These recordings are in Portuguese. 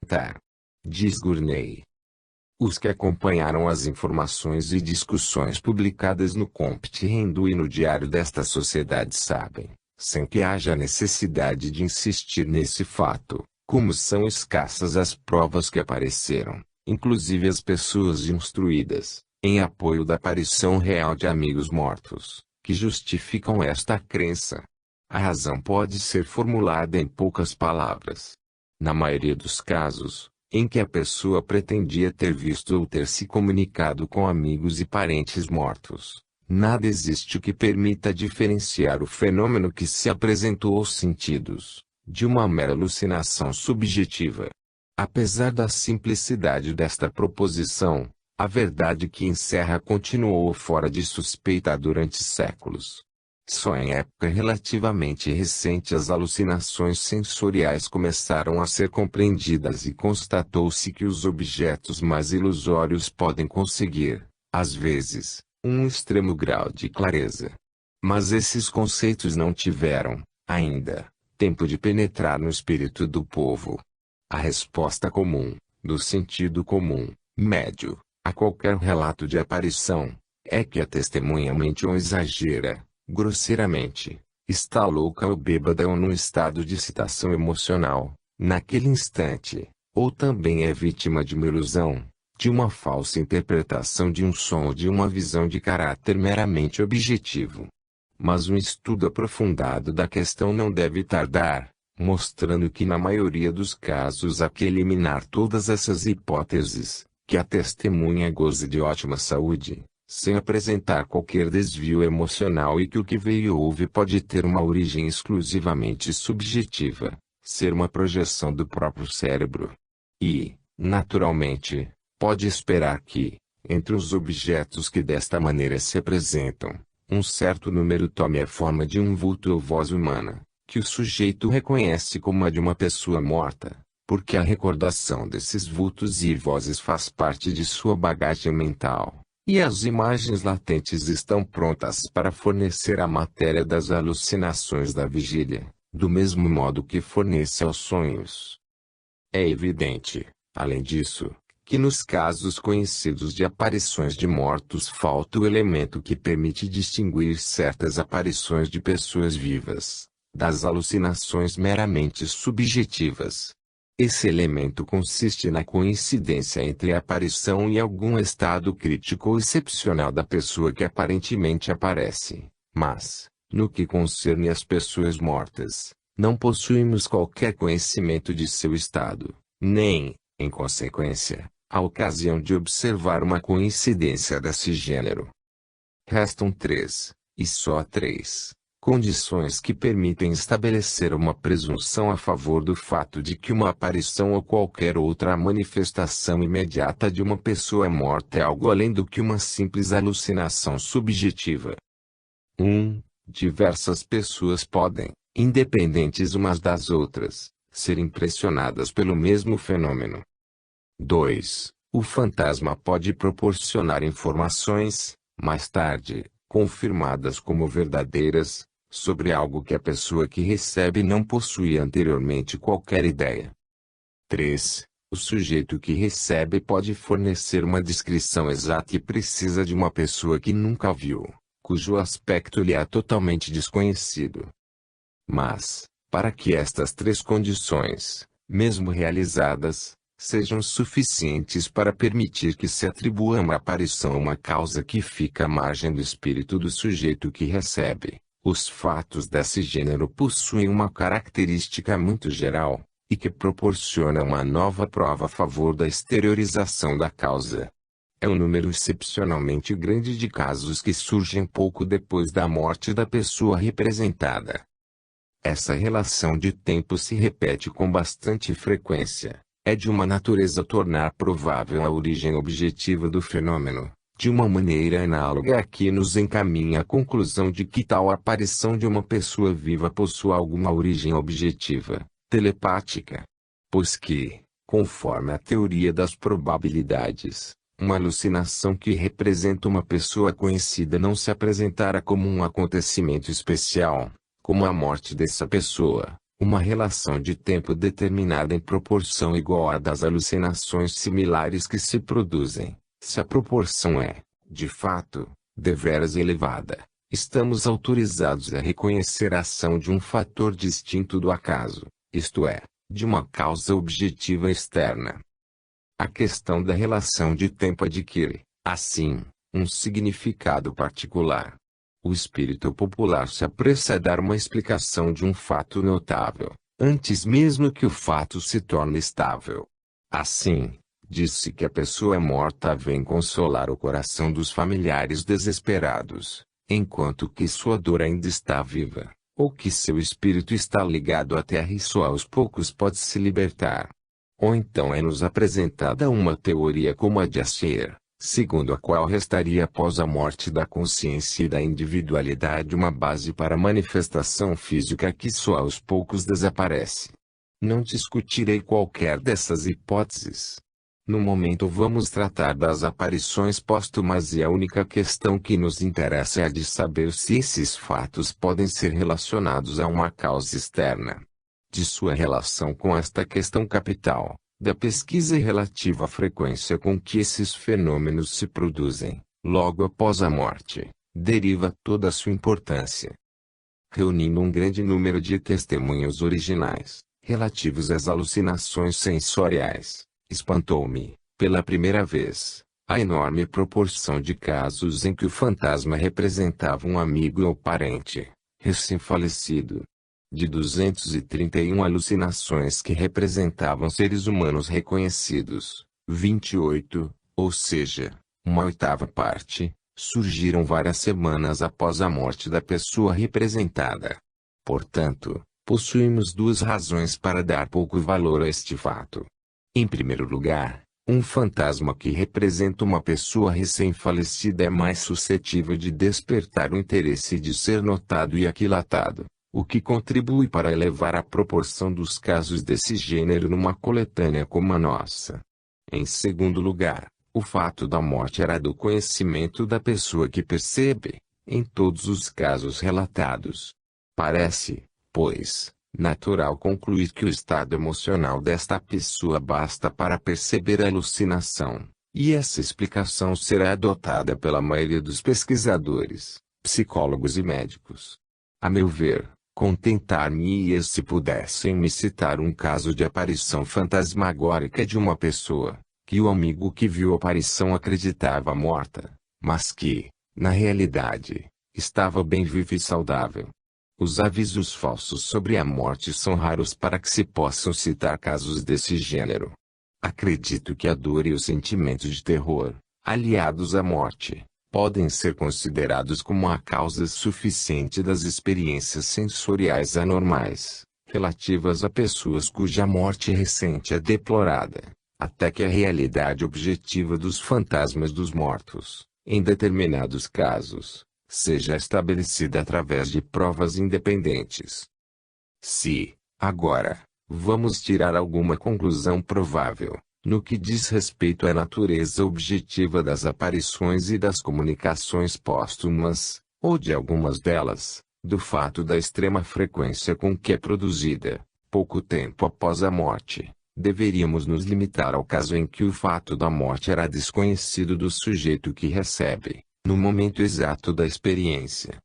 Tá. Diz Gurney. Os que acompanharam as informações e discussões publicadas no Compte Rendu e no Diário desta sociedade sabem, sem que haja necessidade de insistir nesse fato, como são escassas as provas que apareceram, inclusive as pessoas instruídas, em apoio da aparição real de amigos mortos, que justificam esta crença. A razão pode ser formulada em poucas palavras. Na maioria dos casos, em que a pessoa pretendia ter visto ou ter se comunicado com amigos e parentes mortos, nada existe que permita diferenciar o fenômeno que se apresentou aos sentidos, de uma mera alucinação subjetiva. Apesar da simplicidade desta proposição, a verdade que encerra continuou fora de suspeita durante séculos. Só em época relativamente recente as alucinações sensoriais começaram a ser compreendidas e constatou-se que os objetos mais ilusórios podem conseguir, às vezes, um extremo grau de clareza. Mas esses conceitos não tiveram, ainda, tempo de penetrar no espírito do povo. A resposta comum, do sentido comum, médio, a qualquer relato de aparição, é que a testemunha mente ou exagera, grosseiramente, está louca ou bêbada ou num estado de excitação emocional, naquele instante, ou também é vítima de uma ilusão, de uma falsa interpretação de um som ou de uma visão de caráter meramente objetivo. Mas um estudo aprofundado da questão não deve tardar, mostrando que na maioria dos casos há que eliminar todas essas hipóteses, que a testemunha goze de ótima saúde, sem apresentar qualquer desvio emocional e que o que veio e ouve pode ter uma origem exclusivamente subjetiva, ser uma projeção do próprio cérebro. E, naturalmente, pode esperar que, entre os objetos que desta maneira se apresentam, um certo número tome a forma de um vulto ou voz humana, que o sujeito reconhece como a de uma pessoa morta, porque a recordação desses vultos e vozes faz parte de sua bagagem mental. E as imagens latentes estão prontas para fornecer a matéria das alucinações da vigília, do mesmo modo que fornece aos sonhos. É evidente, além disso, que nos casos conhecidos de aparições de mortos falta o elemento que permite distinguir certas aparições de pessoas vivas, das alucinações meramente subjetivas. Esse elemento consiste na coincidência entre a aparição e algum estado crítico ou excepcional da pessoa que aparentemente aparece, mas, no que concerne às pessoas mortas, não possuímos qualquer conhecimento de seu estado, nem, em consequência, a ocasião de observar uma coincidência desse gênero. Restam 3, e só 3. Condições que permitem estabelecer uma presunção a favor do fato de que uma aparição ou qualquer outra manifestação imediata de uma pessoa morta é algo além do que uma simples alucinação subjetiva. 1. Diversas pessoas podem, independentes umas das outras, ser impressionadas pelo mesmo fenômeno. 2. O fantasma pode proporcionar informações, mais tarde, confirmadas como verdadeiras, sobre algo que a pessoa que recebe não possuía anteriormente qualquer ideia. 3. O sujeito que recebe pode fornecer uma descrição exata e precisa de uma pessoa que nunca viu, cujo aspecto lhe é totalmente desconhecido. Mas, para que estas 3 condições, mesmo realizadas, sejam suficientes para permitir que se atribua a uma aparição uma causa que fica à margem do espírito do sujeito que recebe, os fatos desse gênero possuem uma característica muito geral, e que proporciona uma nova prova a favor da exteriorização da causa. É um número excepcionalmente grande de casos que surgem pouco depois da morte da pessoa representada. Essa relação de tempo se repete com bastante frequência. É de uma natureza a tornar provável a origem objetiva do fenômeno, de uma maneira análoga a que nos encaminha à conclusão de que tal aparição de uma pessoa viva possua alguma origem objetiva, telepática. Pois que, conforme a teoria das probabilidades, uma alucinação que representa uma pessoa conhecida não se apresentará como um acontecimento especial, como a morte dessa pessoa, uma relação de tempo determinada em proporção igual à das alucinações similares que se produzem. Se a proporção é, de fato, deveras elevada, estamos autorizados a reconhecer a ação de um fator distinto do acaso, isto é, de uma causa objetiva externa. A questão da relação de tempo adquire, assim, um significado particular. O espírito popular se apressa a dar uma explicação de um fato notável, antes mesmo que o fato se torne estável. Assim, diz-se que a pessoa morta vem consolar o coração dos familiares desesperados, enquanto que sua dor ainda está viva, ou que seu espírito está ligado à terra e só aos poucos pode se libertar. Ou então é-nos apresentada uma teoria como a de Acer, segundo a qual restaria após a morte da consciência e da individualidade uma base para a manifestação física que só aos poucos desaparece. Não discutirei qualquer dessas hipóteses. No momento vamos tratar das aparições póstumas e a única questão que nos interessa é a de saber se esses fatos podem ser relacionados a uma causa externa. De sua relação com esta questão capital, da pesquisa relativa à frequência com que esses fenômenos se produzem, logo após a morte, deriva toda a sua importância. Reunindo um grande número de testemunhos originais, relativos às alucinações sensoriais, espantou-me, pela primeira vez, a enorme proporção de casos em que o fantasma representava um amigo ou parente, recém-falecido. De 231 alucinações que representavam seres humanos reconhecidos, 28, ou seja, uma oitava parte, surgiram várias semanas após a morte da pessoa representada. Portanto, possuímos duas razões para dar pouco valor a este fato. Em primeiro lugar, um fantasma que representa uma pessoa recém-falecida é mais suscetível de despertar o interesse e de ser notado e aquilatado, o que contribui para elevar a proporção dos casos desse gênero numa coletânea como a nossa. Em segundo lugar, o fato da morte era do conhecimento da pessoa que percebe, em todos os casos relatados. Parece, pois, natural concluir que o estado emocional desta pessoa basta para perceber a alucinação, e essa explicação será adotada pela maioria dos pesquisadores, psicólogos e médicos. A meu ver, contentar-me-ia se pudessem me citar um caso de aparição fantasmagórica de uma pessoa, que o amigo que viu a aparição acreditava morta, mas que, na realidade, estava bem viva e saudável. Os avisos falsos sobre a morte são raros para que se possam citar casos desse gênero. Acredito que a dor e o sentimento de terror, aliados à morte, podem ser considerados como a causa suficiente das experiências sensoriais anormais, relativas a pessoas cuja morte recente é deplorada, até que a realidade objetiva dos fantasmas dos mortos, em determinados casos, seja estabelecida através de provas independentes. Se, agora, vamos tirar alguma conclusão provável, no que diz respeito à natureza objetiva das aparições e das comunicações póstumas, ou de algumas delas, do fato da extrema frequência com que é produzida, pouco tempo após a morte, deveríamos nos limitar ao caso em que o fato da morte era desconhecido do sujeito que recebe, no momento exato da experiência.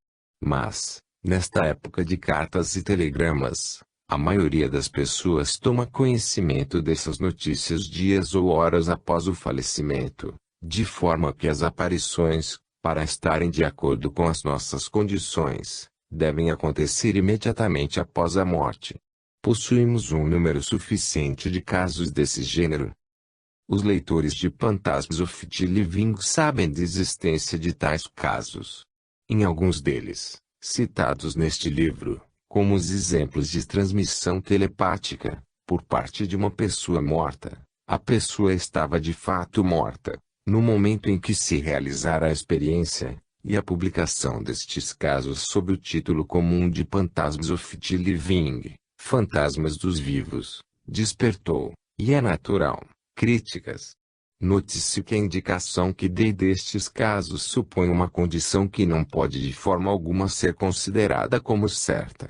Mas, nesta época de cartas e telegramas, a maioria das pessoas toma conhecimento dessas notícias dias ou horas após o falecimento, de forma que as aparições, para estarem de acordo com as nossas condições, devem acontecer imediatamente após a morte. Possuímos um número suficiente de casos desse gênero. Os leitores de Phantasms of the Living sabem da existência de tais casos. Em alguns deles, citados neste livro, como os exemplos de transmissão telepática, por parte de uma pessoa morta, a pessoa estava de fato morta, no momento em que se realizara a experiência, e a publicação destes casos sob o título comum de Phantasms of the Living, Fantasmas dos Vivos, despertou, e é natural, críticas. Note-se que a indicação que dei destes casos supõe uma condição que não pode de forma alguma ser considerada como certa.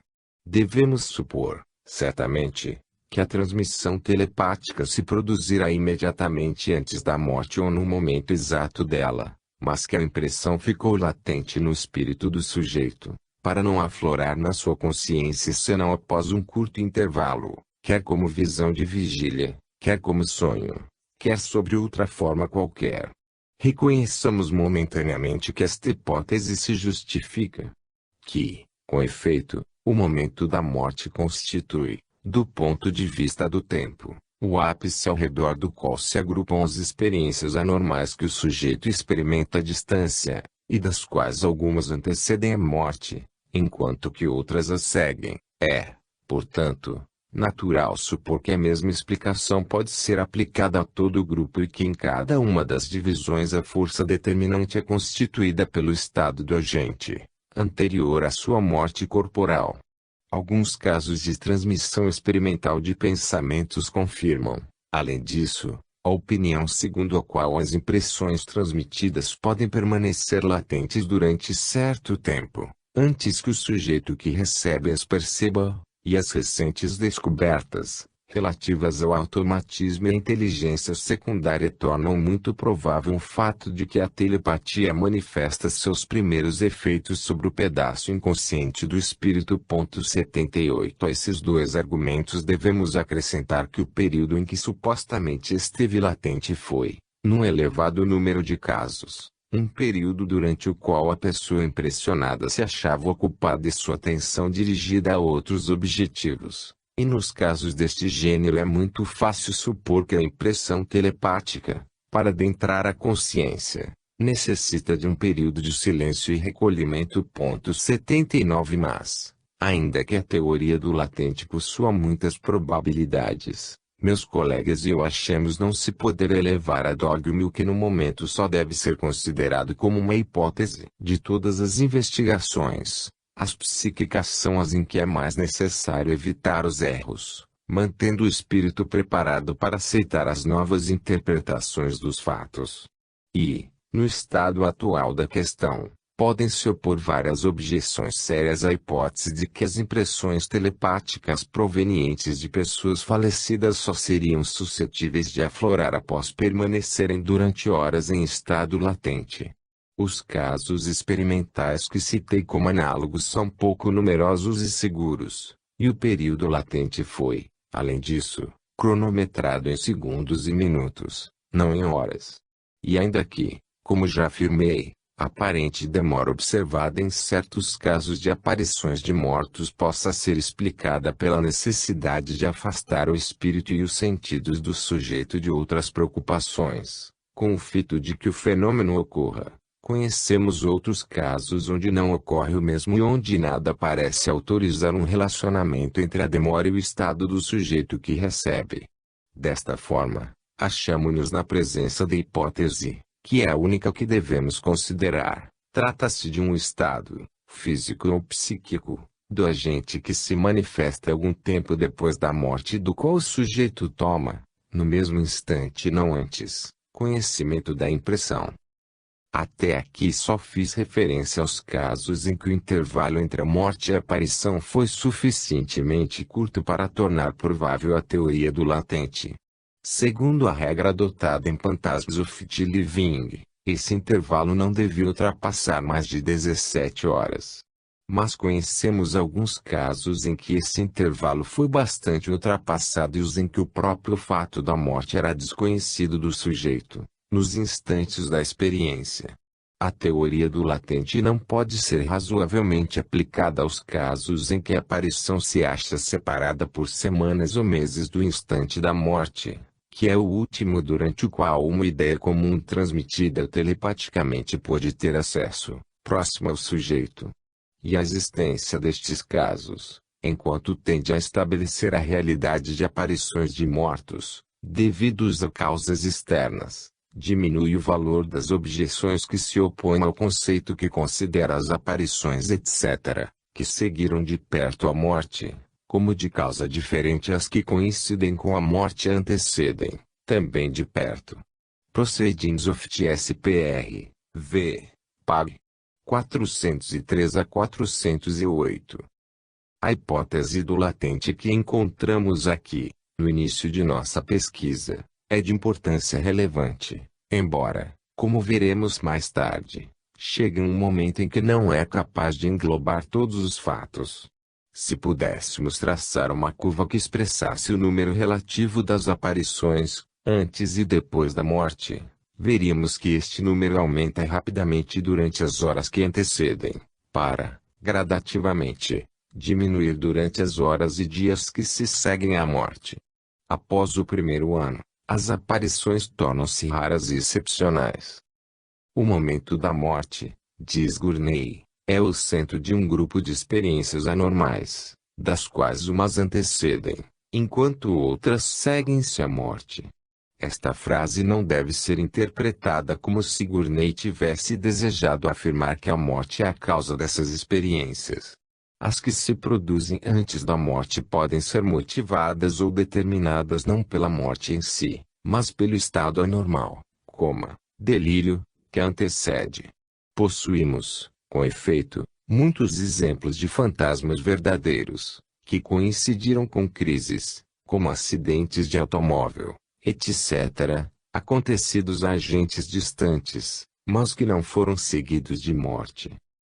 Devemos supor, Certamente, que a transmissão telepática se produzirá imediatamente antes da morte ou no momento exato dela, mas que a impressão ficou latente no espírito do sujeito, para não aflorar na sua consciência senão após um curto intervalo, quer como visão de vigília, quer como sonho, quer sobre outra forma qualquer. Reconheçamos momentaneamente que esta hipótese se justifica. Que, com efeito, o momento da morte constitui, do ponto de vista do tempo, o ápice ao redor do qual se agrupam as experiências anormais que o sujeito experimenta à distância, e das quais algumas antecedem a morte, enquanto que outras a seguem. É, portanto, natural supor que a mesma explicação pode ser aplicada a todo o grupo e que em cada uma das divisões a força determinante é constituída pelo estado do agente, anterior à sua morte corporal. Alguns casos de transmissão experimental de pensamentos confirmam, além disso, a opinião segundo a qual as impressões transmitidas podem permanecer latentes durante certo tempo, antes que o sujeito que recebe as perceba, e as recentes descobertas, relativas ao automatismo e à inteligência secundária tornam muito provável o fato de que a telepatia manifesta seus primeiros efeitos sobre o pedaço inconsciente do espírito. 78. A esses dois argumentos devemos acrescentar que o período em que supostamente esteve latente foi, num elevado número de casos, um período durante o qual a pessoa impressionada se achava ocupada e sua atenção dirigida a outros objetivos. E nos casos deste gênero é muito fácil supor que a impressão telepática, para adentrar a consciência, necessita de um período de silêncio e recolhimento. 79. Mas, ainda que a teoria do latente possua muitas probabilidades, meus colegas e eu achamos não se poder elevar a dogma o que no momento só deve ser considerado como uma hipótese. De todas as investigações, as psíquicas são as em que é mais necessário evitar os erros, mantendo o espírito preparado para aceitar as novas interpretações dos fatos. E, no estado atual da questão, podem se opor várias objeções sérias à hipótese de que as impressões telepáticas provenientes de pessoas falecidas só seriam suscetíveis de aflorar após permanecerem durante horas em estado latente. Os casos experimentais que citei como análogos são pouco numerosos e seguros, e o período latente foi, além disso, cronometrado em segundos e minutos, não em horas. E ainda que, como já afirmei, a aparente demora observada em certos casos de aparições de mortos possa ser explicada pela necessidade de afastar o espírito e os sentidos do sujeito de outras preocupações, com o fito de que o fenômeno ocorra. Conhecemos outros casos onde não ocorre o mesmo e onde nada parece autorizar um relacionamento entre a demora e o estado do sujeito que recebe. Desta forma, achamo-nos na presença da hipótese, que é a única que devemos considerar. Trata-se de um estado, físico ou psíquico, do agente que se manifesta algum tempo depois da morte do qual o sujeito toma, no mesmo instante e não antes, conhecimento da impressão. Até aqui só fiz referência aos casos em que o intervalo entre a morte e a aparição foi suficientemente curto para tornar provável a teoria do latente. Segundo a regra adotada em Phantasms of the Living, esse intervalo não devia ultrapassar mais de 17 horas. Mas conhecemos alguns casos em que esse intervalo foi bastante ultrapassado e os em que o próprio fato da morte era desconhecido do sujeito, nos instantes da experiência. A teoria do latente não pode ser razoavelmente aplicada aos casos em que a aparição se acha separada por semanas ou meses do instante da morte, que é o último durante o qual uma ideia comum transmitida telepaticamente pode ter acesso, próximo ao sujeito. E a existência destes casos, enquanto tende a estabelecer a realidade de aparições de mortos, devidos a causas externas, diminui o valor das objeções que se opõem ao conceito que considera as aparições etc., que seguiram de perto a morte, como de causa diferente às que coincidem com a morte e antecedem, também de perto. Proceedings of TSPR, v. Pag. 403 a 408. A hipótese do latente que encontramos aqui, no início de nossa pesquisa, é de importância relevante, embora, como veremos mais tarde, chegue um momento em que não é capaz de englobar todos os fatos. Se pudéssemos traçar uma curva que expressasse o número relativo das aparições, antes e depois da morte, veríamos que este número aumenta rapidamente durante as horas que antecedem, para, gradativamente, diminuir durante as horas e dias que se seguem à morte. Após o primeiro ano, as aparições tornam-se raras e excepcionais. O momento da morte, diz Gurney, é o centro de um grupo de experiências anormais, das quais umas antecedem, enquanto outras seguem-se à morte. Esta frase não deve ser interpretada como se Gurney tivesse desejado afirmar que a morte é a causa dessas experiências. As que se produzem antes da morte podem ser motivadas ou determinadas não pela morte em si, mas pelo estado anormal, coma, delírio, que a antecede. Possuímos, com efeito, muitos exemplos de fantasmas verdadeiros, que coincidiram com crises, como acidentes de automóvel, etc., acontecidos a agentes distantes, mas que não foram seguidos de morte.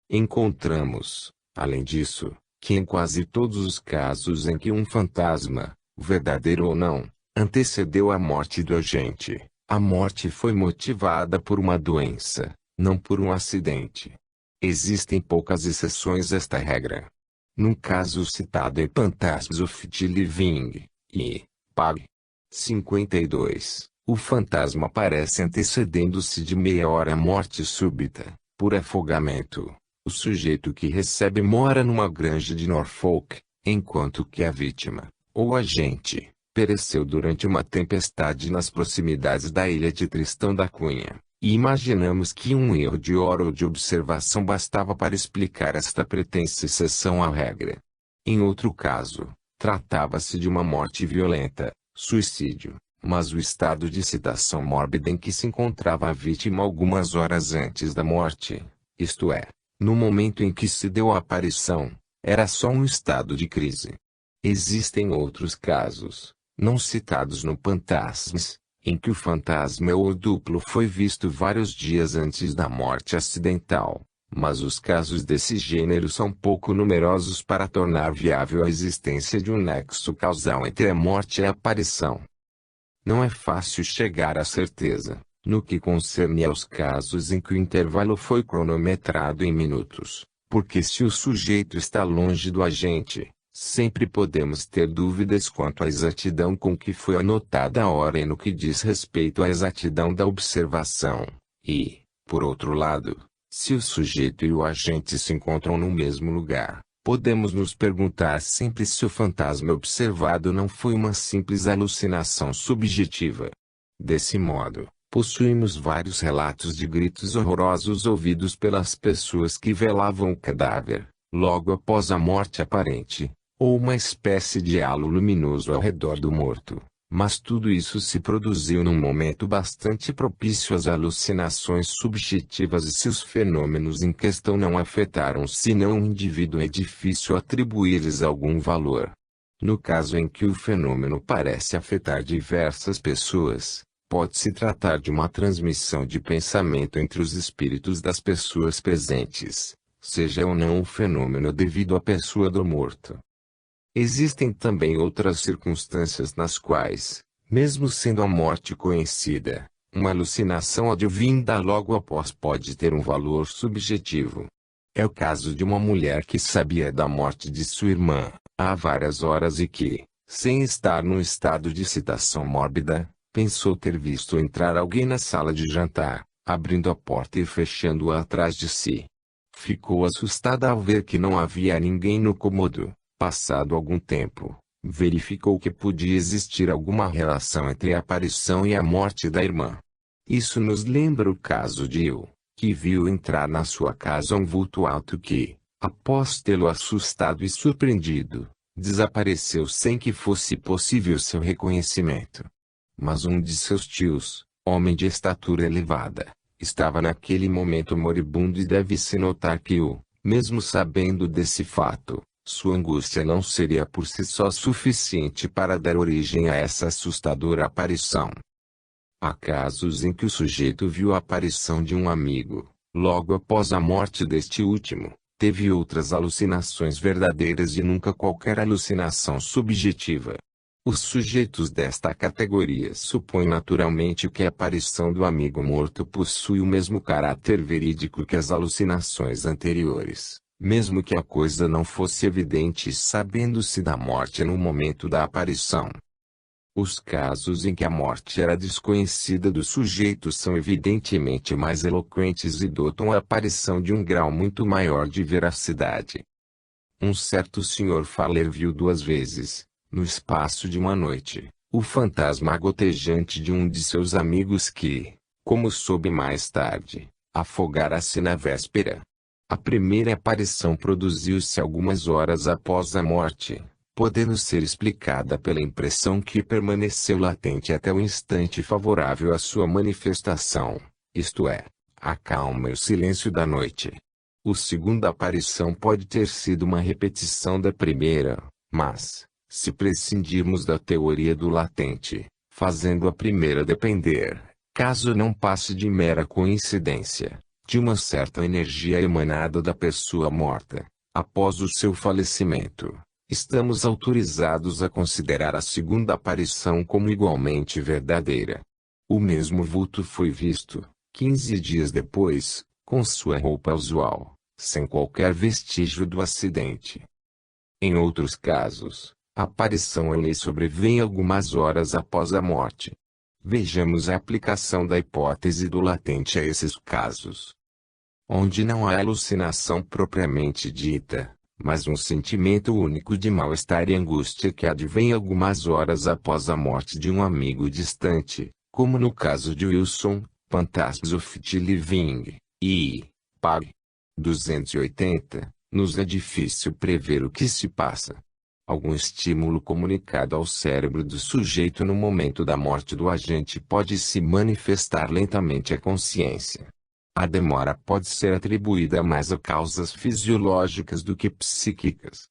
Encontramos, além disso, que em quase todos os casos em que um fantasma, verdadeiro ou não, antecedeu a morte do agente, a morte foi motivada por uma doença, não por um acidente. Existem poucas exceções a esta regra. Num caso citado em Phantasms of the Living, e Pag. 52, o fantasma aparece antecedendo-se de meia hora à morte súbita, por afogamento. O sujeito que recebe mora numa granja de Norfolk, enquanto que a vítima, ou agente, pereceu durante uma tempestade nas proximidades da ilha de Tristão da Cunha, e imaginamos que um erro de hora ou de observação bastava para explicar esta pretensa exceção à regra. Em outro caso, tratava-se de uma morte violenta, suicídio, mas o estado de excitação mórbida em que se encontrava a vítima algumas horas antes da morte, isto é, no momento em que se deu a aparição, era só um estado de crise. Existem outros casos, não citados no Phantasms, em que o fantasma ou duplo foi visto vários dias antes da morte acidental, mas os casos desse gênero são pouco numerosos para tornar viável a existência de um nexo causal entre a morte e a aparição. Não é fácil chegar à certeza, no que concerne aos casos em que o intervalo foi cronometrado em minutos, porque se o sujeito está longe do agente, sempre podemos ter dúvidas quanto à exatidão com que foi anotada a hora e no que diz respeito à exatidão da observação. E, por outro lado, se o sujeito e o agente se encontram no mesmo lugar, podemos nos perguntar sempre se o fantasma observado não foi uma simples alucinação subjetiva. Desse modo, possuímos vários relatos de gritos horrorosos ouvidos pelas pessoas que velavam o cadáver, logo após a morte aparente, ou uma espécie de halo luminoso ao redor do morto. Mas tudo isso se produziu num momento bastante propício às alucinações subjetivas e se os fenômenos em questão não afetaram senão um indivíduo é difícil atribuir-lhes algum valor. No caso em que o fenômeno parece afetar diversas pessoas, pode-se tratar de uma transmissão de pensamento entre os espíritos das pessoas presentes, seja ou não o fenômeno devido à pessoa do morto. Existem também outras circunstâncias nas quais, mesmo sendo a morte conhecida, uma alucinação advinda logo após pode ter um valor subjetivo. É o caso de uma mulher que sabia da morte de sua irmã, há várias horas e que, sem estar num estado de excitação mórbida, pensou ter visto entrar alguém na sala de jantar, abrindo a porta e fechando-a atrás de si. Ficou assustada ao ver que não havia ninguém no cômodo. Passado algum tempo, verificou que podia existir alguma relação entre a aparição e a morte da irmã. Isso nos lembra o caso de Il, que viu entrar na sua casa um vulto alto que, após tê-lo assustado e surpreendido, desapareceu sem que fosse possível seu reconhecimento. Mas um de seus tios, homem de estatura elevada, estava naquele momento moribundo e deve-se notar que mesmo sabendo desse fato, Sua angústia não seria por si só suficiente para dar origem a essa assustadora aparição. Há casos em que o sujeito viu a aparição de um amigo, logo após a morte deste último, teve outras alucinações verdadeiras e nunca qualquer alucinação subjetiva. Os sujeitos desta categoria supõem naturalmente que a aparição do amigo morto possui o mesmo caráter verídico que as alucinações anteriores, mesmo que a coisa não fosse evidente sabendo-se da morte no momento da aparição. Os casos em que a morte era desconhecida do sujeito são evidentemente mais eloquentes e dotam a aparição de um grau muito maior de veracidade. Um certo senhor Faller viu 2 vezes, no espaço de uma noite, o fantasma gotejante de um de seus amigos que, como soube mais tarde, afogara-se na véspera. A primeira aparição produziu-se algumas horas após a morte, podendo ser explicada pela impressão que permaneceu latente até o instante favorável à sua manifestação, isto é, a calma e o silêncio da noite. A segunda aparição pode ter sido uma repetição da primeira, mas, se prescindirmos da teoria do latente, fazendo a primeira depender, caso não passe de mera coincidência, de uma certa energia emanada da pessoa morta, após o seu falecimento, estamos autorizados a considerar a segunda aparição como igualmente verdadeira. O mesmo vulto foi visto, 15 dias depois, com sua roupa usual, sem qualquer vestígio do acidente. Em outros casos, a aparição lhe sobrevém algumas horas após a morte. Vejamos a aplicação da hipótese do latente a esses casos. Onde não há alucinação propriamente dita, mas um sentimento único de mal-estar e angústia que advém algumas horas após a morte de um amigo distante, como no caso de Wilson, Phantasms of the Living, e Pag. 280, nos é difícil prever o que se passa. Algum estímulo comunicado ao cérebro do sujeito no momento da morte do agente pode se manifestar lentamente à consciência. A demora pode ser atribuída mais a causas fisiológicas do que psíquicas.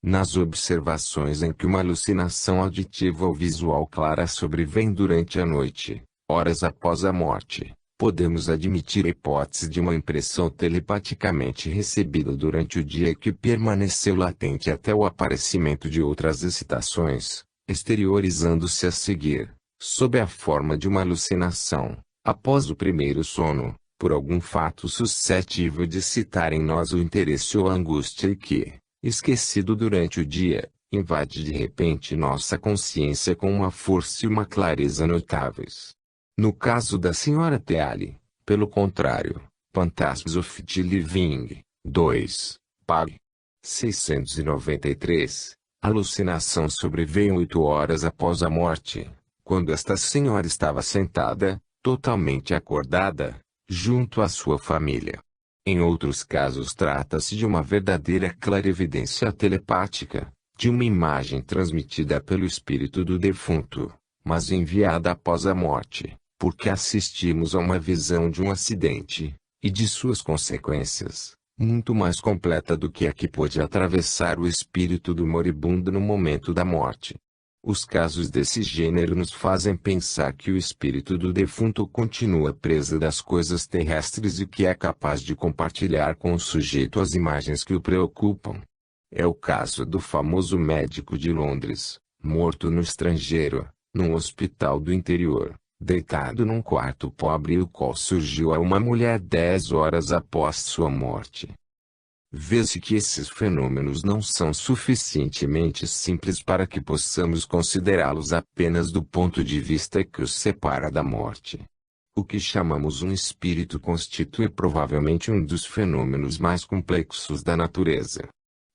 Nas observações em que uma alucinação auditiva ou visual clara sobrevém durante a noite, horas após a morte, podemos admitir a hipótese de uma impressão telepaticamente recebida durante o dia que permaneceu latente até o aparecimento de outras excitações, exteriorizando-se a seguir, sob a forma de uma alucinação, após o primeiro sono, por algum fato suscetível de excitar em nós o interesse ou a angústia e que, esquecido durante o dia, invade de repente nossa consciência com uma força e uma clareza notáveis. No caso da Sra. Teale, pelo contrário, Phantasms of the Living, 2, Pag. 693, a alucinação sobreveio 8 horas após a morte, quando esta senhora estava sentada, totalmente acordada, junto à sua família. Em outros casos trata-se de uma verdadeira clarividência telepática, de uma imagem transmitida pelo espírito do defunto, mas enviada após a morte, porque assistimos a uma visão de um acidente, e de suas consequências, muito mais completa do que a que pôde atravessar o espírito do moribundo no momento da morte. Os casos desse gênero nos fazem pensar que o espírito do defunto continua preso das coisas terrestres e que é capaz de compartilhar com o sujeito as imagens que o preocupam. É o caso do famoso médico de Londres, morto no estrangeiro, num hospital do interior, deitado num quarto pobre, o qual surgiu a uma mulher 10 horas após sua morte. Vê-se que esses fenômenos não são suficientemente simples para que possamos considerá-los apenas do ponto de vista que os separa da morte. O que chamamos um espírito constitui provavelmente um dos fenômenos mais complexos da natureza.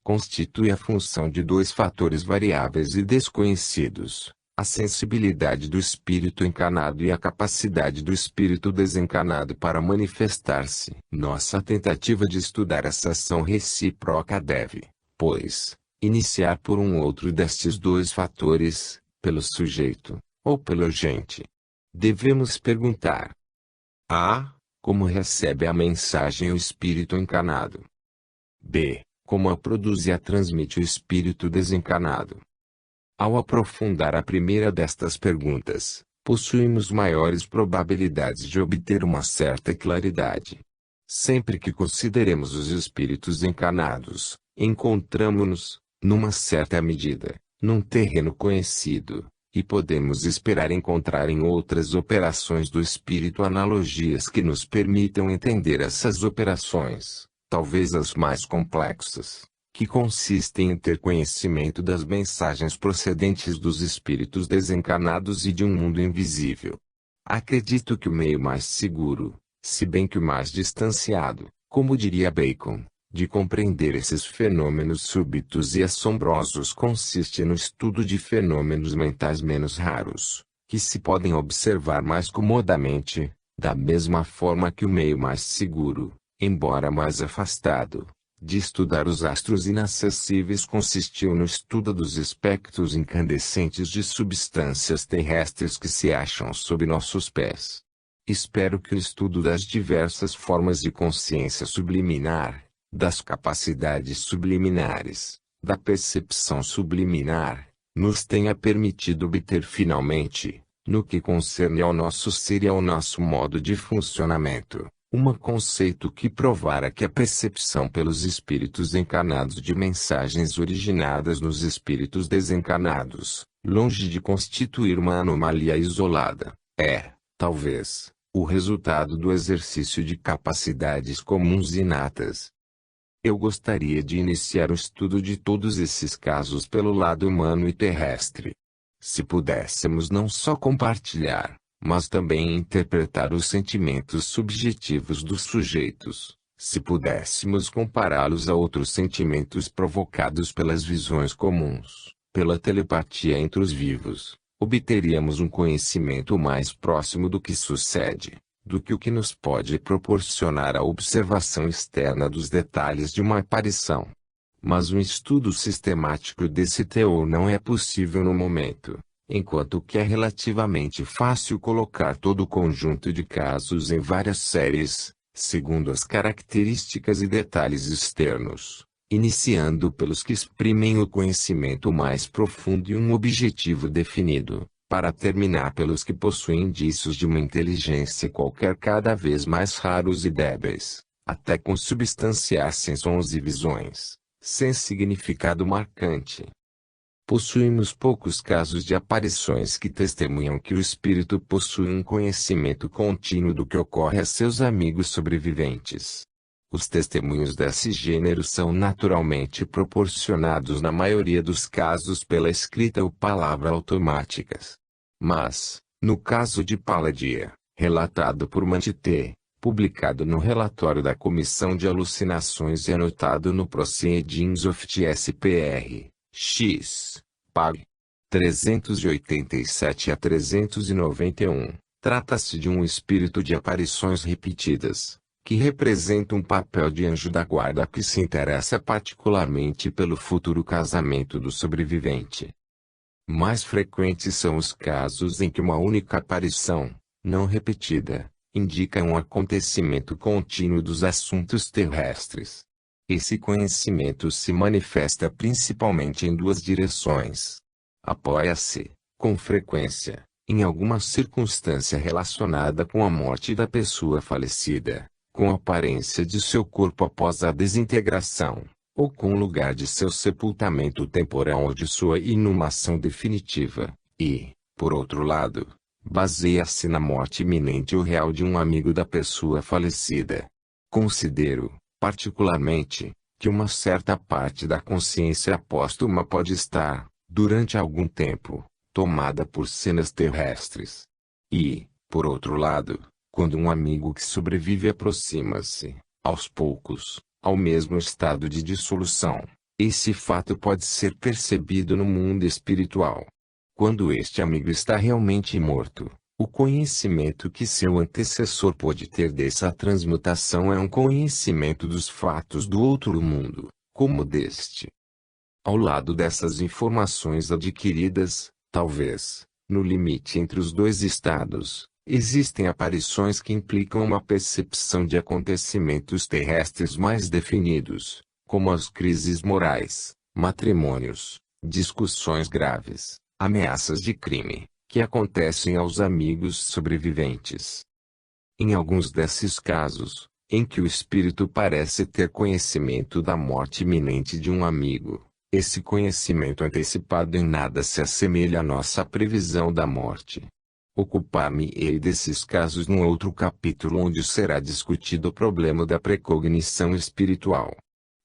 Constitui a função de 2 fatores variáveis e desconhecidos: a sensibilidade do espírito encarnado e a capacidade do espírito desencarnado para manifestar-se. Nossa tentativa de estudar essa ação recíproca deve, pois, iniciar por um outro destes 2 fatores, pelo sujeito, ou pelo agente. Devemos perguntar: a. Como recebe a mensagem o espírito encarnado? b. como a produz e a transmite o espírito desencarnado? Ao aprofundar a primeira destas perguntas, possuímos maiores probabilidades de obter uma certa claridade. Sempre que consideremos os espíritos encarnados, encontramo-nos, numa certa medida, num terreno conhecido, e podemos esperar encontrar em outras operações do espírito analogias que nos permitam entender essas operações, talvez as mais complexas, que consistem em ter conhecimento das mensagens procedentes dos espíritos desencarnados e de um mundo invisível. Acredito que o meio mais seguro, se bem que o mais distanciado, como diria Bacon, de compreender esses fenômenos súbitos e assombrosos consiste no estudo de fenômenos mentais menos raros, que se podem observar mais comodamente, da mesma forma que o meio mais seguro, embora mais afastado, de estudar os astros inacessíveis consistiu no estudo dos espectros incandescentes de substâncias terrestres que se acham sob nossos pés. Espero que o estudo das diversas formas de consciência subliminar, das capacidades subliminares, da percepção subliminar, nos tenha permitido obter finalmente, no que concerne ao nosso ser e ao nosso modo de funcionamento, conceito que provara que a percepção pelos espíritos encarnados de mensagens originadas nos espíritos desencarnados, longe de constituir uma anomalia isolada, é, talvez, o resultado do exercício de capacidades comuns inatas. Eu gostaria de iniciar o estudo de todos esses casos pelo lado humano e terrestre. Se pudéssemos não só compartilhar, mas também interpretar os sentimentos subjetivos dos sujeitos, se pudéssemos compará-los a outros sentimentos provocados pelas visões comuns, pela telepatia entre os vivos, obteríamos um conhecimento mais próximo do que sucede, do que o que nos pode proporcionar a observação externa dos detalhes de uma aparição. Mas um estudo sistemático desse teor não é possível no momento, enquanto que é relativamente fácil colocar todo o conjunto de casos em várias séries, segundo as características e detalhes externos, iniciando pelos que exprimem o conhecimento mais profundo e um objetivo definido, para terminar pelos que possuem indícios de uma inteligência qualquer cada vez mais raros e débeis, até consubstanciar-se em sons e visões, sem significado marcante. Possuímos poucos casos de aparições que testemunham que o espírito possui um conhecimento contínuo do que ocorre a seus amigos sobreviventes. Os testemunhos desse gênero são naturalmente proporcionados na maioria dos casos pela escrita ou palavra automáticas. Mas, no caso de Palladio, relatado por Mantite, publicado no relatório da Comissão de Alucinações e anotado no Proceedings of TSPR, X, Pag. 387 a 391, trata-se de um espírito de aparições repetidas, que representa um papel de anjo da guarda que se interessa particularmente pelo futuro casamento do sobrevivente. Mais frequentes são os casos em que uma única aparição, não repetida, indica um acontecimento contínuo dos assuntos terrestres. Esse conhecimento se manifesta principalmente em duas direções. Apoia-se, com frequência, em alguma circunstância relacionada com a morte da pessoa falecida, com a aparência de seu corpo após a desintegração, ou com o lugar de seu sepultamento temporal ou de sua inumação definitiva, e, por outro lado, baseia-se na morte iminente ou real de um amigo da pessoa falecida. Considero, particularmente, que uma certa parte da consciência póstuma pode estar, durante algum tempo, tomada por cenas terrestres. E, por outro lado, quando um amigo que sobrevive aproxima-se, aos poucos, ao mesmo estado de dissolução, esse fato pode ser percebido no mundo espiritual. Quando este amigo está realmente morto, o conhecimento que seu antecessor pôde ter dessa transmutação é um conhecimento dos fatos do outro mundo, como deste. Ao lado dessas informações adquiridas, talvez, no limite entre os dois estados, existem aparições que implicam uma percepção de acontecimentos terrestres mais definidos, como as crises morais, matrimônios, discussões graves, ameaças de crime, que acontecem aos amigos sobreviventes. Em alguns desses casos, em que o espírito parece ter conhecimento da morte iminente de um amigo, esse conhecimento antecipado em nada se assemelha à nossa previsão da morte. Ocupar-me-ei desses casos num outro capítulo onde será discutido o problema da precognição espiritual.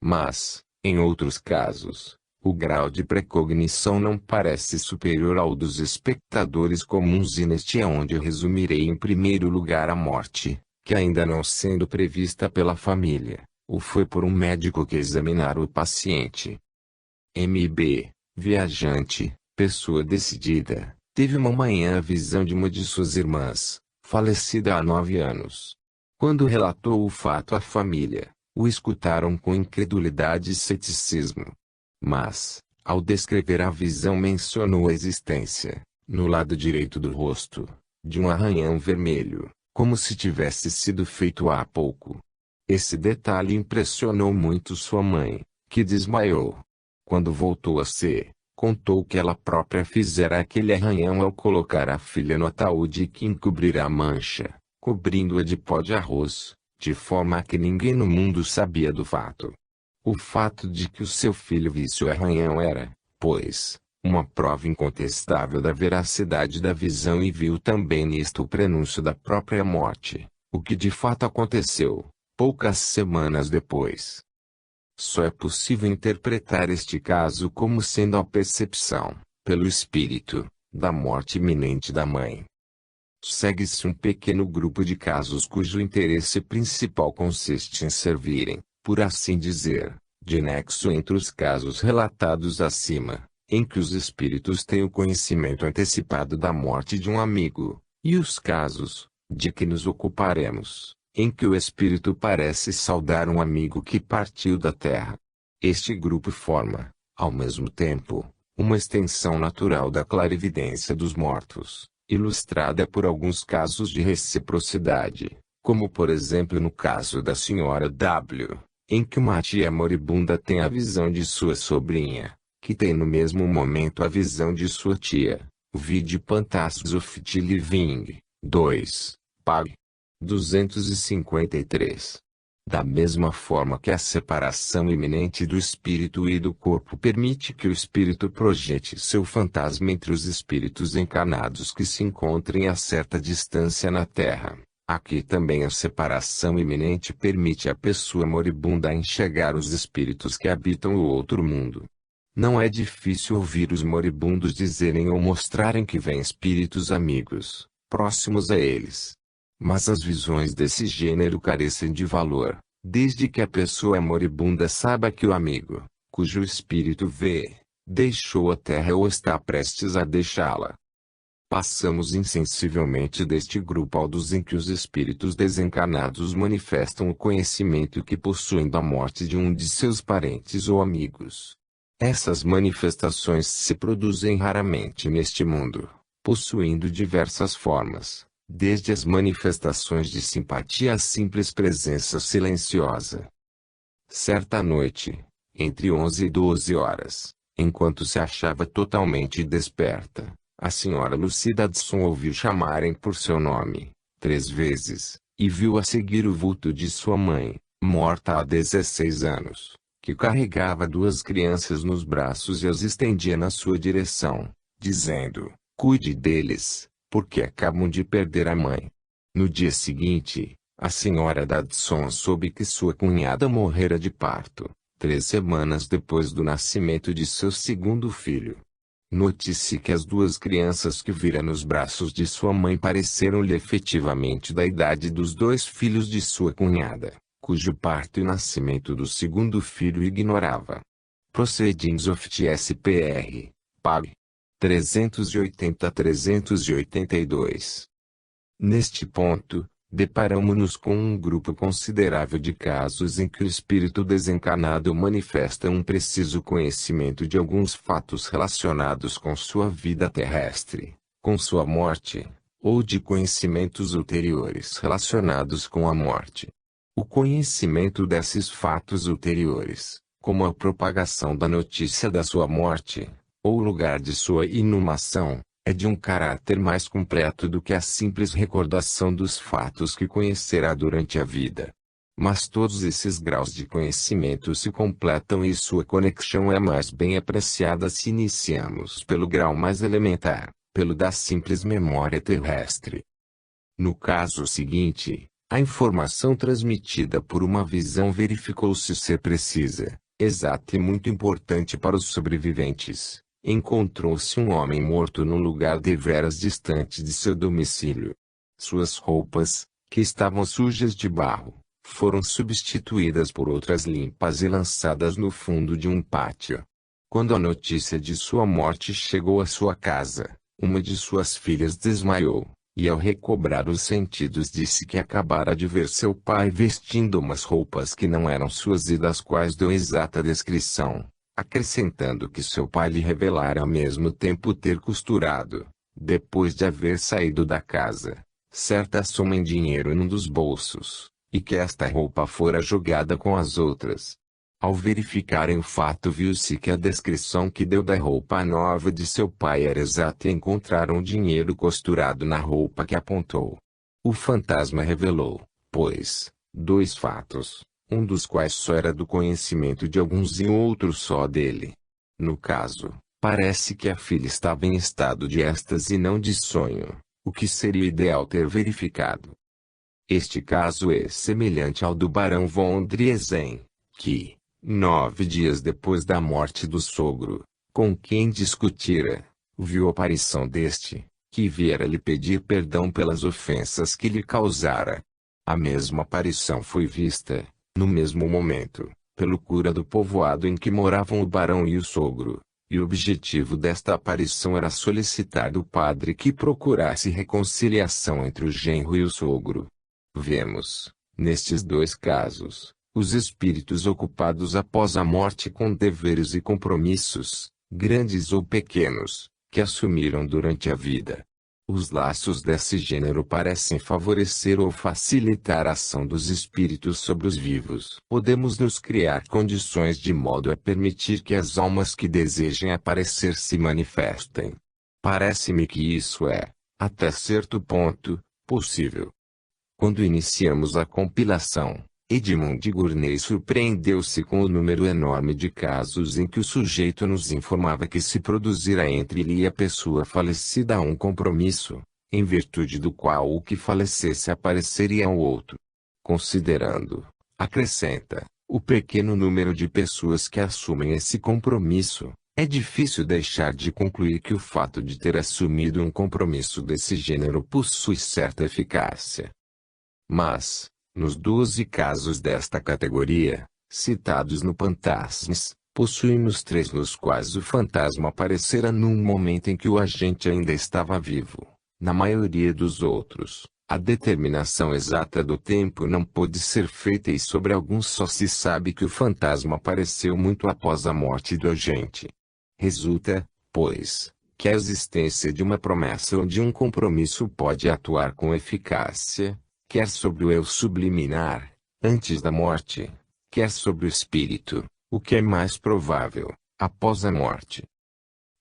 Mas, em outros casos, o grau de precognição não parece superior ao dos espectadores comuns e neste é onde resumirei em primeiro lugar a morte, que ainda não sendo prevista pela família, o foi por um médico que examinara o paciente. M.B., viajante, pessoa decidida, teve uma manhã a visão de uma de suas irmãs, falecida há 9 anos. Quando relatou o fato à família, o escutaram com incredulidade e ceticismo. Mas, ao descrever a visão mencionou a existência, no lado direito do rosto, de um arranhão vermelho, como se tivesse sido feito há pouco. Esse detalhe impressionou muito sua mãe, que desmaiou. Quando voltou a ser, contou que ela própria fizera aquele arranhão ao colocar a filha no ataúde e que encobrirá a mancha, cobrindo-a de pó de arroz, de forma que ninguém no mundo sabia do fato. O fato de que o seu filho visse o arranhão era, pois, uma prova incontestável da veracidade da visão e viu também nisto o prenúncio da própria morte, o que de fato aconteceu, poucas semanas depois. Só é possível interpretar este caso como sendo a percepção, pelo espírito, da morte iminente da mãe. Segue-se um pequeno grupo de casos cujo interesse principal consiste em servirem, por assim dizer, de nexo entre os casos relatados acima, em que os espíritos têm o conhecimento antecipado da morte de um amigo, e os casos, de que nos ocuparemos, em que o espírito parece saudar um amigo que partiu da terra. Este grupo forma, ao mesmo tempo, uma extensão natural da clarividência dos mortos, ilustrada por alguns casos de reciprocidade, como por exemplo no caso da senhora W., em que uma tia moribunda tem a visão de sua sobrinha, que tem no mesmo momento a visão de sua tia. Vide Pantasms of the Living, 2, pag. 253. Da mesma forma que a separação iminente do espírito e do corpo permite que o espírito projete seu fantasma entre os espíritos encarnados que se encontrem a certa distância na Terra, aqui também a separação iminente permite à pessoa moribunda enxergar os espíritos que habitam o outro mundo. Não é difícil ouvir os moribundos dizerem ou mostrarem que vêm espíritos amigos, próximos a eles. Mas as visões desse gênero carecem de valor, desde que a pessoa moribunda saiba que o amigo, cujo espírito vê, deixou a terra ou está prestes a deixá-la. Passamos insensivelmente deste grupo ao dos em que os espíritos desencarnados manifestam o conhecimento que possuem da morte de um de seus parentes ou amigos. Essas manifestações se produzem raramente neste mundo, possuindo diversas formas. Desde as manifestações de simpatia à simples presença silenciosa. Certa noite, entre 11 e 12 horas, enquanto se achava totalmente desperta, a senhora Lucida Addison ouviu chamarem por seu nome, 3 vezes, e viu a seguir o vulto de sua mãe, morta há 16 anos, que carregava 2 crianças nos braços e as estendia na sua direção, dizendo: "Cuide deles, porque acabam de perder a mãe." No dia seguinte, a senhora Addison soube que sua cunhada morrera de parto, 3 semanas depois do nascimento de seu segundo filho. Note-se que as 2 crianças que vira nos braços de sua mãe pareceram-lhe efetivamente da idade dos 2 filhos de sua cunhada, cujo parto e nascimento do segundo filho ignorava. Proceedings of TSPR, Pag. 380-382. Neste ponto, deparamo-nos com um grupo considerável de casos em que o espírito desencarnado manifesta um preciso conhecimento de alguns fatos relacionados com sua vida terrestre, com sua morte, ou de conhecimentos ulteriores relacionados com a morte. O conhecimento desses fatos ulteriores, como a propagação da notícia da sua morte, ou o lugar de sua inumação, é de um caráter mais completo do que a simples recordação dos fatos que conhecerá durante a vida. Mas todos esses graus de conhecimento se completam e sua conexão é mais bem apreciada se iniciamos pelo grau mais elementar, pelo da simples memória terrestre. No caso seguinte, a informação transmitida por uma visão verificou-se ser precisa, exata e muito importante para os sobreviventes. Encontrou-se um homem morto num lugar deveras distante de seu domicílio. Suas roupas, que estavam sujas de barro, foram substituídas por outras limpas e lançadas no fundo de um pátio. Quando a notícia de sua morte chegou à sua casa, uma de suas filhas desmaiou, e ao recobrar os sentidos disse que acabara de ver seu pai vestindo umas roupas que não eram suas e das quais deu exata descrição, acrescentando que seu pai lhe revelara ao mesmo tempo ter costurado, depois de haver saído da casa, certa soma em dinheiro num dos bolsos, e que esta roupa fora jogada com as outras. Ao verificarem o fato viu-se que a descrição que deu da roupa nova de seu pai era exata e encontraram o dinheiro costurado na roupa que apontou. O fantasma revelou, pois, dois fatos, um dos quais só era do conhecimento de alguns e outro só dele. No caso, parece que a filha estava em estado de êxtase e não de sonho, o que seria ideal ter verificado. Este caso é semelhante ao do barão von Driesen, que, 9 dias depois da morte do sogro, com quem discutira, viu a aparição deste, que viera lhe pedir perdão pelas ofensas que lhe causara. A mesma aparição foi vista, no mesmo momento, pelo cura do povoado em que moravam o barão e o sogro, e o objetivo desta aparição era solicitar do padre que procurasse reconciliação entre o genro e o sogro. Vemos, nestes dois casos, os espíritos ocupados após a morte com deveres e compromissos, grandes ou pequenos, que assumiram durante a vida. Os laços desse gênero parecem favorecer ou facilitar a ação dos espíritos sobre os vivos. Podemos nos criar condições de modo a permitir que as almas que desejem aparecer se manifestem. Parece-me que isso é, até certo ponto, possível. Quando iniciamos a compilação, Edmund Gurney surpreendeu-se com o número enorme de casos em que o sujeito nos informava que se produzira entre ele e a pessoa falecida um compromisso, em virtude do qual o que falecesse apareceria ao outro. Considerando, acrescenta, o pequeno número de pessoas que assumem esse compromisso, é difícil deixar de concluir que o fato de ter assumido um compromisso desse gênero possui certa eficácia. Mas, nos 12 casos desta categoria, citados no Pantasmas, possuímos 3 nos quais o fantasma aparecera num momento em que o agente ainda estava vivo. Na maioria dos outros, a determinação exata do tempo não pôde ser feita e sobre alguns só se sabe que o fantasma apareceu muito após a morte do agente. Resulta, pois, que a existência de uma promessa ou de um compromisso pode atuar com eficácia, quer sobre o eu subliminar, antes da morte, quer sobre o espírito, o que é mais provável, após a morte.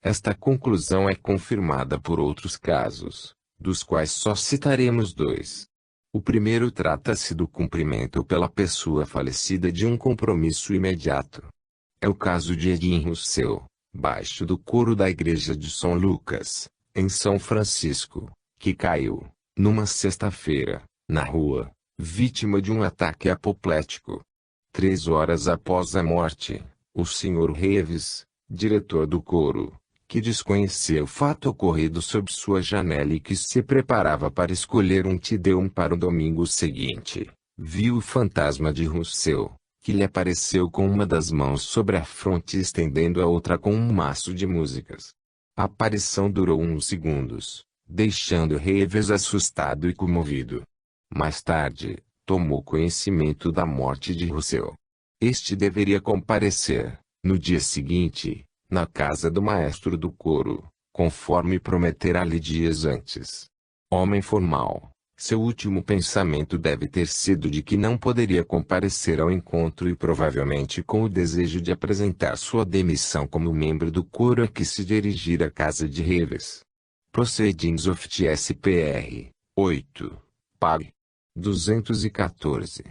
Esta conclusão é confirmada por outros casos, dos quais só citaremos 2. O primeiro trata-se do cumprimento pela pessoa falecida de um compromisso imediato. É o caso de Edwin Russell, baixo do coro da igreja de São Lucas, em São Francisco, que caiu, numa sexta-feira, na rua, vítima de um ataque apoplético. 3 horas após a morte, o Sr. Reeves, diretor do coro, que desconhecia o fato ocorrido sob sua janela e que se preparava para escolher um Te-Deum para o domingo seguinte, viu o fantasma de Russell, que lhe apareceu com uma das mãos sobre a fronte e estendendo a outra com um maço de músicas. A aparição durou uns segundos, deixando Reeves assustado e comovido. Mais tarde, tomou conhecimento da morte de Russell. Este deveria comparecer, no dia seguinte, na casa do maestro do coro, conforme prometera-lhe dias antes. Homem formal, Seu último pensamento deve ter sido de que não poderia comparecer ao encontro e provavelmente com o desejo de apresentar sua demissão como membro do coro a que se dirigir à casa de Reves. Proceedings of TSPR 8. Pag. 214.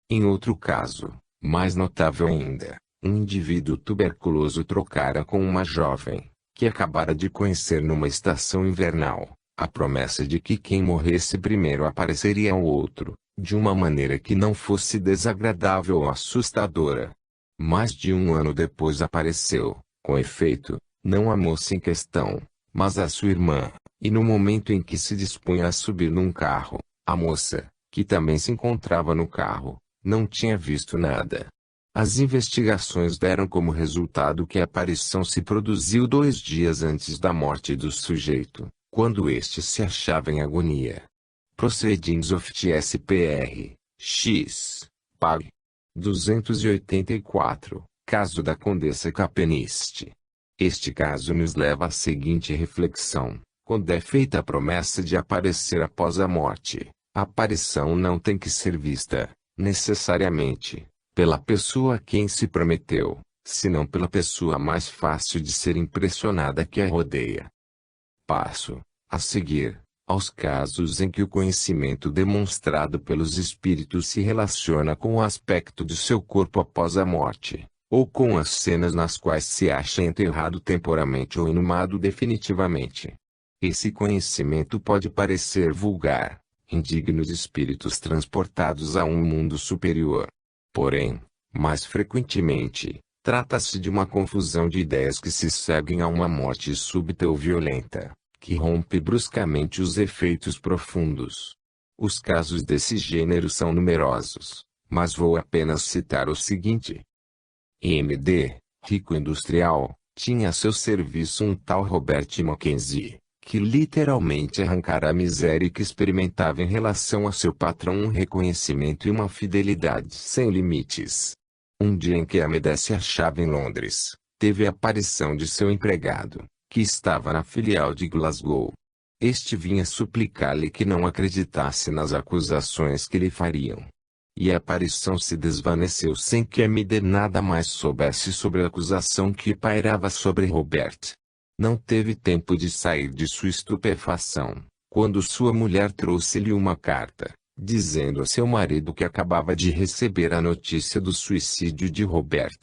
Em outro caso, mais notável ainda, um indivíduo tuberculoso trocara com uma jovem, que acabara de conhecer numa estação invernal, a promessa de que quem morresse primeiro apareceria ao outro, de uma maneira que não fosse desagradável ou assustadora. Mais de um ano depois apareceu, com efeito, não a moça em questão, mas a sua irmã, e no momento em que se dispunha a subir num carro, a moça, que também se encontrava no carro, não tinha visto nada. As investigações deram como resultado que a aparição se produziu 2 dias antes da morte do sujeito, quando este se achava em agonia. Proceedings of TSPR, X. Pag. 284, caso da Condessa Capeniste. Este caso nos leva à seguinte reflexão: quando é feita a promessa de aparecer após a morte, a aparição não tem que ser vista, necessariamente, pela pessoa a quem se prometeu, senão pela pessoa mais fácil de ser impressionada que a rodeia. Passo a seguir aos casos em que o conhecimento demonstrado pelos espíritos se relaciona com o aspecto de seu corpo após a morte, ou com as cenas nas quais se acha enterrado temporariamente ou inumado definitivamente. Esse conhecimento pode parecer vulgar, indigno de espíritos transportados a um mundo superior. Porém, mais frequentemente, trata-se de uma confusão de ideias que se seguem a uma morte súbita ou violenta, que rompe bruscamente os efeitos profundos. Os casos desse gênero são numerosos, mas vou apenas citar o seguinte. M.D., rico industrial, tinha a seu serviço um tal Robert Mackenzie, que literalmente arrancara a miséria que experimentava em relação a seu patrão um reconhecimento e uma fidelidade sem limites. Um dia em que M.D. se achava em Londres, teve a aparição de seu empregado, que estava na filial de Glasgow. Este vinha suplicar-lhe que não acreditasse nas acusações que lhe fariam. E a aparição se desvaneceu sem que M.D. nada mais soubesse sobre a acusação que pairava sobre Robert. Não teve tempo de sair de sua estupefação, quando sua mulher trouxe-lhe uma carta, dizendo a seu marido que acabava de receber a notícia do suicídio de Robert.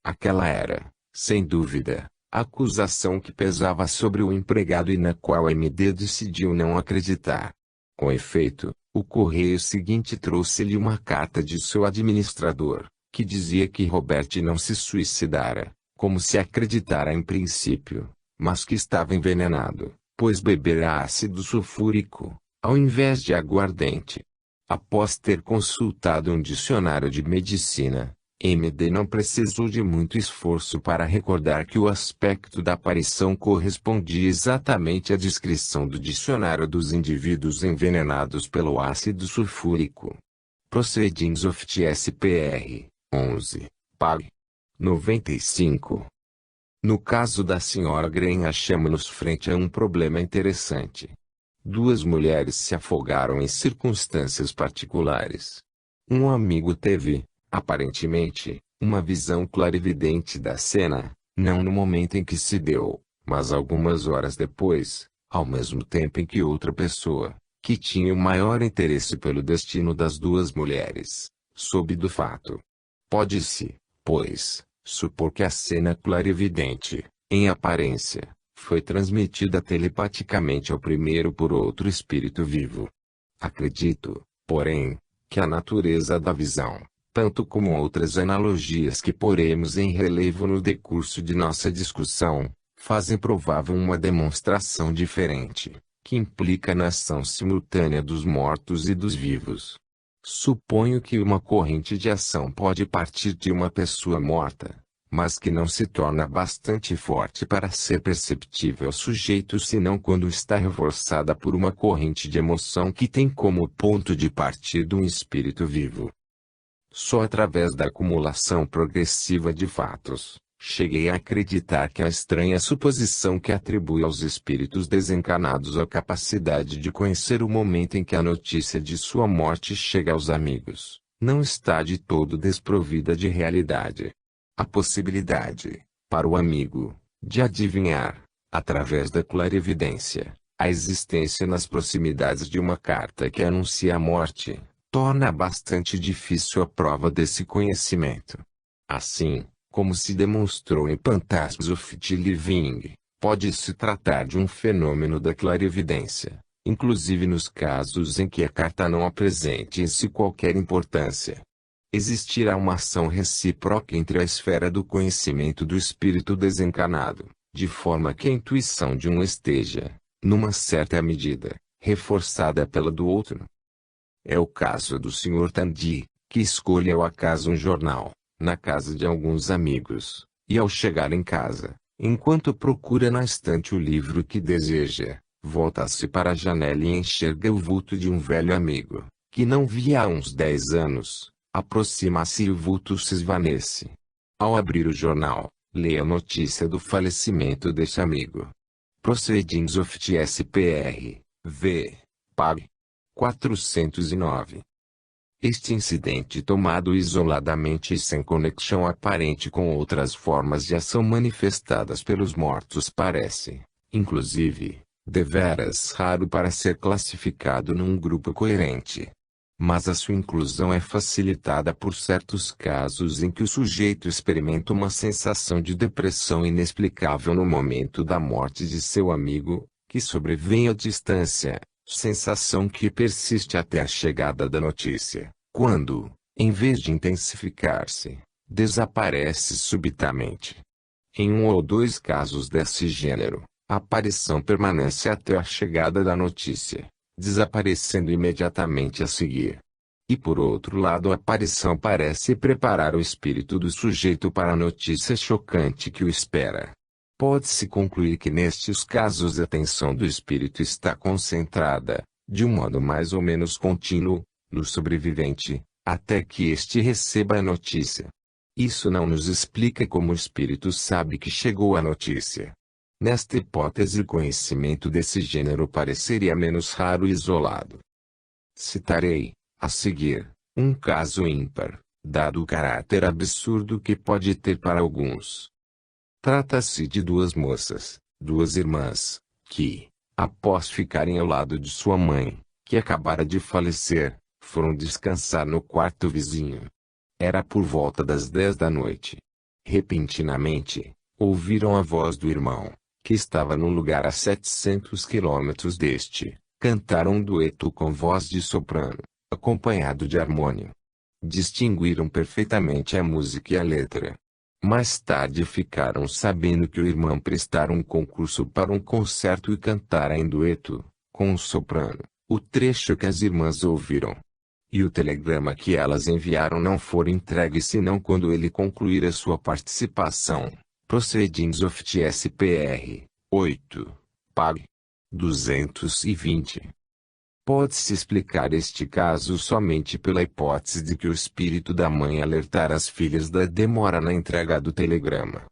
Aquela era, sem dúvida, a acusação que pesava sobre o empregado e na qual M.D. decidiu não acreditar. Com efeito, o correio seguinte trouxe-lhe uma carta de seu administrador, que dizia que Robert não se suicidara, como se acreditara em princípio, mas que estava envenenado, pois bebera ácido sulfúrico, ao invés de aguardente. Após ter consultado um dicionário de medicina, M.D. não precisou de muito esforço para recordar que o aspecto da aparição correspondia exatamente à descrição do dicionário dos indivíduos envenenados pelo ácido sulfúrico. Proceedings of TSPR 11, Pag. 95. No caso da Sra. Green, achamos-nos frente a um problema interessante. 2 mulheres se afogaram em circunstâncias particulares. Um amigo teve, aparentemente, uma visão clarividente da cena, não no momento em que se deu, mas algumas horas depois, ao mesmo tempo em que outra pessoa, que tinha o maior interesse pelo destino das 2 mulheres, soube do fato. Pode-se, pois, supor que a cena clarividente, em aparência, foi transmitida telepaticamente ao primeiro por outro espírito vivo. Acredito, porém, que a natureza da visão, tanto como outras analogias que poremos em relevo no decurso de nossa discussão, fazem provável uma demonstração diferente, que implica na ação simultânea dos mortos e dos vivos. Suponho que uma corrente de ação pode partir de uma pessoa morta, mas que não se torna bastante forte para ser perceptível ao sujeito senão quando está reforçada por uma corrente de emoção que tem como ponto de partida um espírito vivo. Só através da acumulação progressiva de fatos, cheguei a acreditar que a estranha suposição que atribui aos espíritos desencarnados a capacidade de conhecer o momento em que a notícia de sua morte chega aos amigos, não está de todo desprovida de realidade. A possibilidade, para o amigo, de adivinhar, através da clarividência, a existência nas proximidades de uma carta que anuncia a morte, torna bastante difícil a prova desse conhecimento. Assim, como se demonstrou em Phantasms of the Living, pode-se tratar de um fenômeno da clarividência, inclusive nos casos em que a carta não apresente em si qualquer importância. Existirá uma ação recíproca entre a esfera do conhecimento do espírito desencarnado, de forma que a intuição de um esteja, numa certa medida, reforçada pela do outro. É o caso do Sr. Tandy, que escolhe ao acaso um jornal, na casa de alguns amigos, e ao chegar em casa, enquanto procura na estante o livro que deseja, volta-se para a janela e enxerga o vulto de um velho amigo, que não via há uns 10 anos, aproxima-se e o vulto se esvanece. Ao abrir o jornal, lê a notícia do falecimento deste amigo. Proceedings of the SPR, v. Pag. 409. Este incidente tomado isoladamente e sem conexão aparente com outras formas de ação manifestadas pelos mortos parece, inclusive, deveras raro para ser classificado num grupo coerente. Mas a sua inclusão é facilitada por certos casos em que o sujeito experimenta uma sensação de depressão inexplicável no momento da morte de seu amigo, que sobrevém à distância, sensação que persiste até a chegada da notícia, quando, em vez de intensificar-se, desaparece subitamente. Em um ou dois casos desse gênero, a aparição permanece até a chegada da notícia, desaparecendo imediatamente a seguir. E por outro lado, a aparição parece preparar o espírito do sujeito para a notícia chocante que o espera. Pode-se concluir que nestes casos a atenção do espírito está concentrada, de um modo mais ou menos contínuo, no sobrevivente, até que este receba a notícia. Isso não nos explica como o espírito sabe que chegou a notícia. Nesta hipótese, o conhecimento desse gênero pareceria menos raro e isolado. Citarei, a seguir, um caso ímpar, dado o caráter absurdo que pode ter para alguns. Trata-se de duas moças, duas irmãs, que, após ficarem ao lado de sua mãe, que acabara de falecer, foram descansar no quarto vizinho. Era por volta das 10 da noite. Repentinamente, ouviram a voz do irmão, que estava num lugar a 700 quilômetros deste, cantar um dueto com voz de soprano, acompanhado de harmônio. Distinguiram perfeitamente a música e a letra. Mais tarde ficaram sabendo que o irmão prestara um concurso para um concerto e cantara em dueto, com o soprano, o trecho que as irmãs ouviram. E o telegrama que elas enviaram não foi entregue senão quando ele concluíra sua participação. Proceedings of the SPR, 8, Pag. 220. Pode-se explicar este caso somente pela hipótese de que o espírito da mãe alertara as filhas da demora na entrega do telegrama.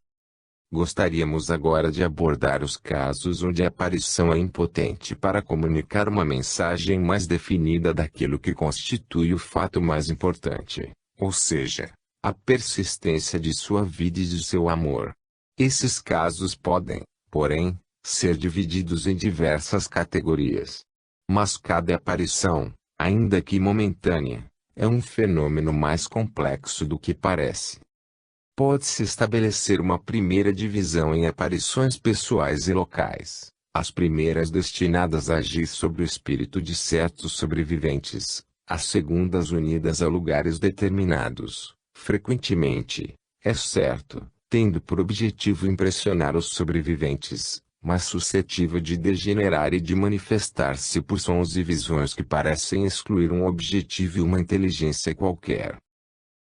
Gostaríamos agora de abordar os casos onde a aparição é impotente para comunicar uma mensagem mais definida daquilo que constitui o fato mais importante, ou seja, a persistência de sua vida e de seu amor. Esses casos podem, porém, ser divididos em diversas categorias. Mas cada aparição, ainda que momentânea, é um fenômeno mais complexo do que parece. Pode-se estabelecer uma primeira divisão em aparições pessoais e locais, as primeiras destinadas a agir sobre o espírito de certos sobreviventes, as segundas unidas a lugares determinados, frequentemente, é certo, tendo por objetivo impressionar os sobreviventes, mas suscetível de degenerar e de manifestar-se por sons e visões que parecem excluir um objetivo e uma inteligência qualquer.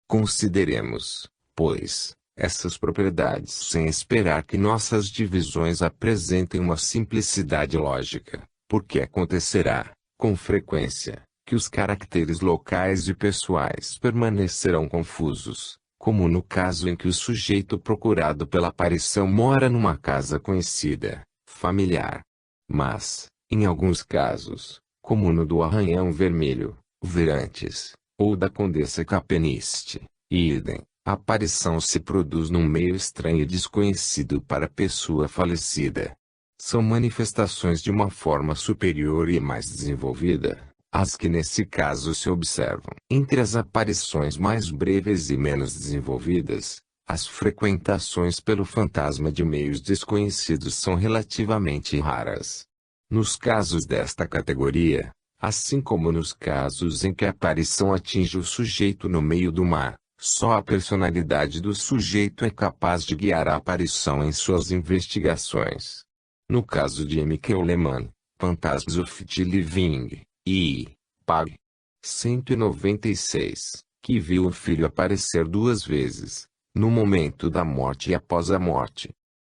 Consideremos, pois, essas propriedades sem esperar que nossas divisões apresentem uma simplicidade lógica, porque acontecerá, com frequência, que os caracteres locais e pessoais permanecerão confusos, como no caso em que o sujeito procurado pela aparição mora numa casa conhecida, familiar. Mas, em alguns casos, como no do Arranhão Vermelho, Verantes, ou da Condessa Capeniste, idem, a aparição se produz num meio estranho e desconhecido para a pessoa falecida. São manifestações de uma forma superior e mais desenvolvida, as que nesse caso se observam. Entre as aparições mais breves e menos desenvolvidas, as frequentações pelo fantasma de meios desconhecidos são relativamente raras. Nos casos desta categoria, assim como nos casos em que a aparição atinge o sujeito no meio do mar, só a personalidade do sujeito é capaz de guiar a aparição em suas investigações. No caso de M. Keuleman, Phantasms of the Living, e Pag. 196, que viu o filho aparecer 2 vezes, no momento da morte e após a morte.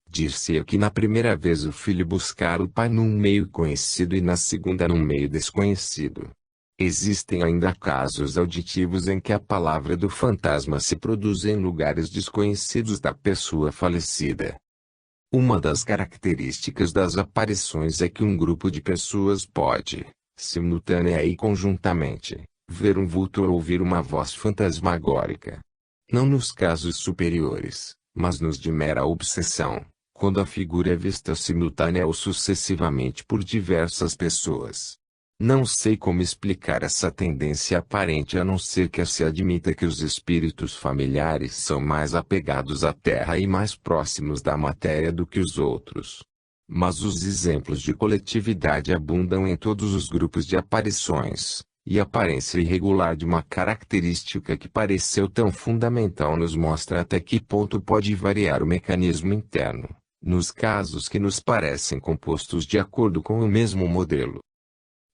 Dir-se-á que na primeira vez o filho buscara o pai num meio conhecido e na segunda num meio desconhecido. Existem ainda casos auditivos em que a palavra do fantasma se produz em lugares desconhecidos da pessoa falecida. Uma das características das aparições é que um grupo de pessoas pode, simultânea e conjuntamente, ver um vulto ou ouvir uma voz fantasmagórica. Não nos casos superiores, mas nos de mera obsessão, quando a figura é vista simultânea ou sucessivamente por diversas pessoas. Não sei como explicar essa tendência aparente a não ser que se admita que os espíritos familiares são mais apegados à terra e mais próximos da matéria do que os outros. Mas os exemplos de coletividade abundam em todos os grupos de aparições, e a aparência irregular de uma característica que pareceu tão fundamental nos mostra até que ponto pode variar o mecanismo interno, nos casos que nos parecem compostos de acordo com o mesmo modelo.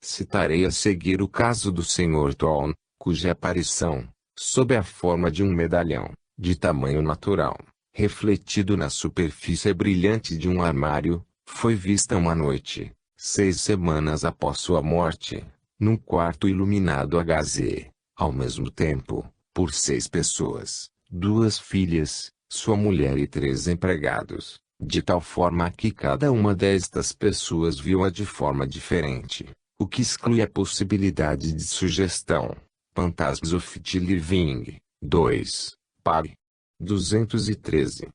Citarei a seguir o caso do Sr. Thorne, cuja aparição, sob a forma de um medalhão, de tamanho natural, refletido na superfície brilhante de um armário, foi vista uma noite, 6 semanas após sua morte, num quarto iluminado a gazê, ao mesmo tempo, por 6 pessoas, 2 filhas, sua mulher e 3 empregados, de tal forma que cada uma destas pessoas viu-a de forma diferente. O que exclui a possibilidade de sugestão. Phantasms of the Living, 2, Pag. 213.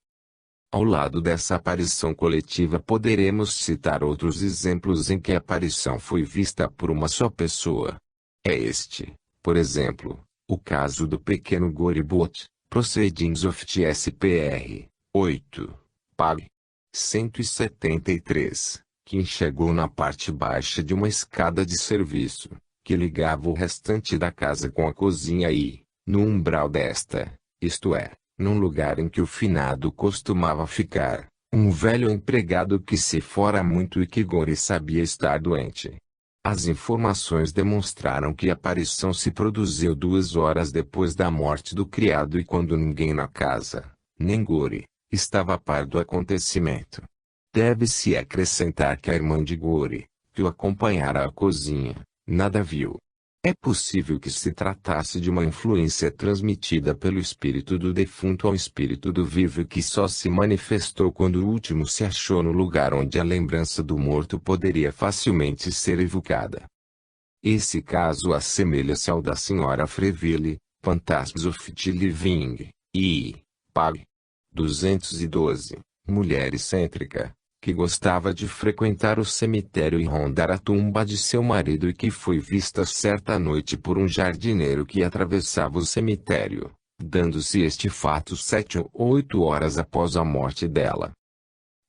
Ao lado dessa aparição coletiva poderemos citar outros exemplos em que a aparição foi vista por uma só pessoa. É este, por exemplo, o caso do pequeno Goribot, Proceedings of the SPR, 8, Pag. 173. Que enxergou na parte baixa de uma escada de serviço, que ligava o restante da casa com a cozinha e, no umbral desta, isto é, num lugar em que o finado costumava ficar, um velho empregado que se fora muito e que Gori sabia estar doente. As informações demonstraram que a aparição se produziu 2 horas depois da morte do criado e quando ninguém na casa, nem Gori, estava a par do acontecimento. Deve-se acrescentar que a irmã de Gori, que o acompanhara à cozinha, nada viu. É possível que se tratasse de uma influência transmitida pelo espírito do defunto ao espírito do vivo e que só se manifestou quando o último se achou no lugar onde a lembrança do morto poderia facilmente ser evocada. Esse caso assemelha-se ao da Sra. Freville, Phantasms of the Living, e Pag. 212, mulher excêntrica, que gostava de frequentar o cemitério e rondar a tumba de seu marido e que foi vista certa noite por um jardineiro que atravessava o cemitério, dando-se este fato 7 ou 8 horas após a morte dela.